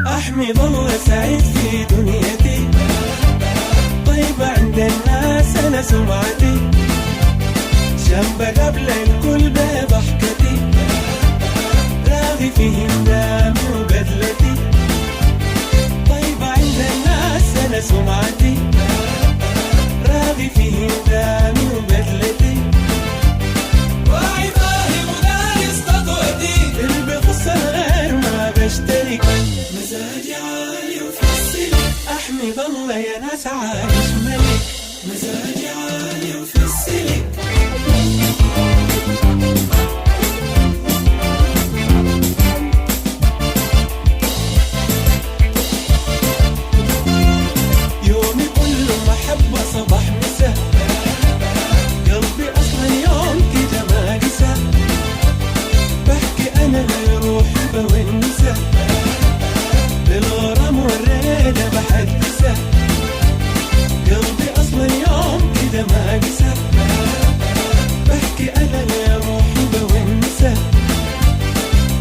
أحمد الله سعيد في دنيتي، طيبة عند الناس أنا سمعتي، شنبة قبل الكل بضحكتي، راغي في هندامي وبدلتي، طيبة عند الناس أنا سمعتي، راغي في هندامي وبدلتي، واعي فاهم ودارس خطوتي، اللي بخص الغير ما بشترك، مزاجي عالي وفي السلك، أحمد الله يا ناس عايش ملك، مزاجي عالي وفي السلك. يومي كله محبة صباح مساء، قلبي أصلا يوم كده ما قسى، بحكي أنا لروحي بونسة، بالغرام والريدة بحدثة، قلبي أصلا يوم كده ما قسى، بحكي أنا لروحي بونسة،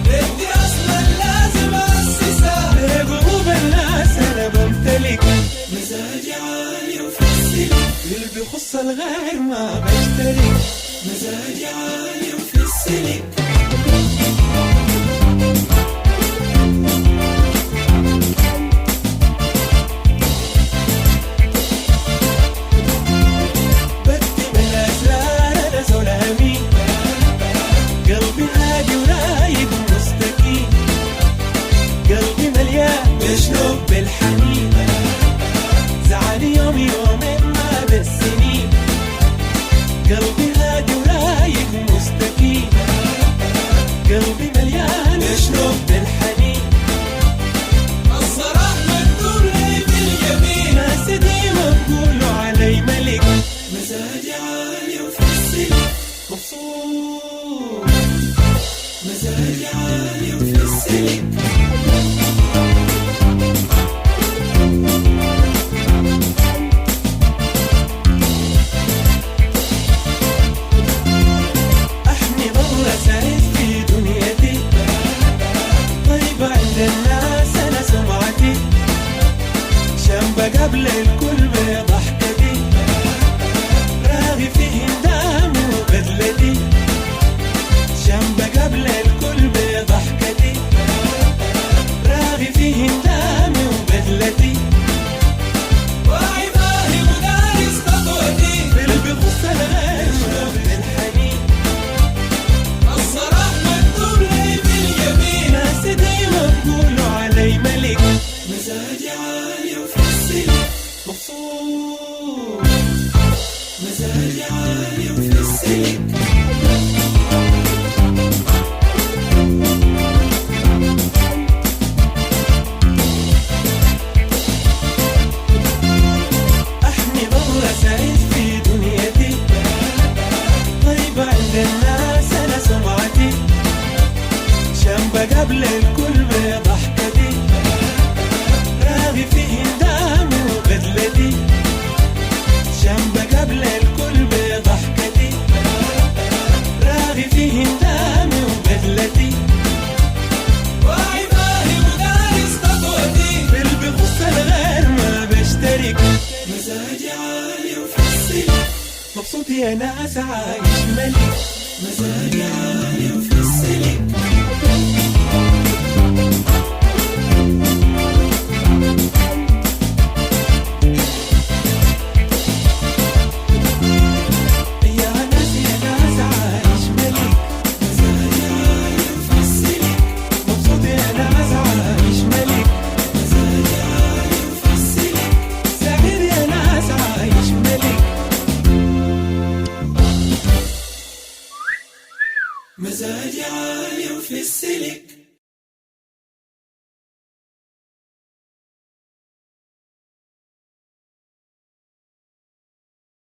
بدي أصلا لازم أسسها، لقلوب الناس أنا بمتلك، مزاجي عالي وفي السلك، اللي بيخص الغير ما بشترك، مزاجي عالي وفي السلك. بدي من الأسرار أنا زول أمين، قلبي هادي ورايق ومستكين، قلبي مليان بشنو بالحنين، زعلي يوم يومين ما بالسنين، قلبي هادي ورايق ومستكين، قلبي مليان بشنو بالحنين، الصراح مكتوب لي في اليمين، ناس ديما بقولوا علي ملك، مزاجي عالي وفي السلك، مبسوط مزاجي عالي وفي السلك. أحمد الله سعيد في دنيتي، طيبة عند الناس أنا سمعتي، شنبة قبل الكل بضحكتي، راغي في هندامي وبدلتي، شنبة قبل الكل بضحكتي، راغي في هندامي وبدلتي، واعي فاهم ودارس خطوتي، اللي بيخص الغير بالحنين، الصراح مكتوب لي في اليمين، ناس ديما بقولوا علي ملك، مزاجي عالي وفي السلك، مبسوط مزاجي عالي وفي السلك. أحمد الله سعيد في دنيتي، طيبة عند الناس أنا سمعتي، شنبة قبل الكل بضحكتي، راغي في هندامي وبدلتي، شنبة قبل الكل بضحكتي، راغي في هندامي وبدلتي، واعي فاهم ودارس خطوتي، اللي بيخص الغير ما بشترك، مزاجي عالي وفي السلك، مبسوط يا ناس عايش ملك، مزاجي عالي وفي السلك. يا ناس عايش ملك، مزاجي عالي وفي السلك، مبسوط يا ناس عايش ملك، مزاجي عالي وفي السلك، سعيد يا ناس عايش ملك، مزاجي عالي وفي السلك.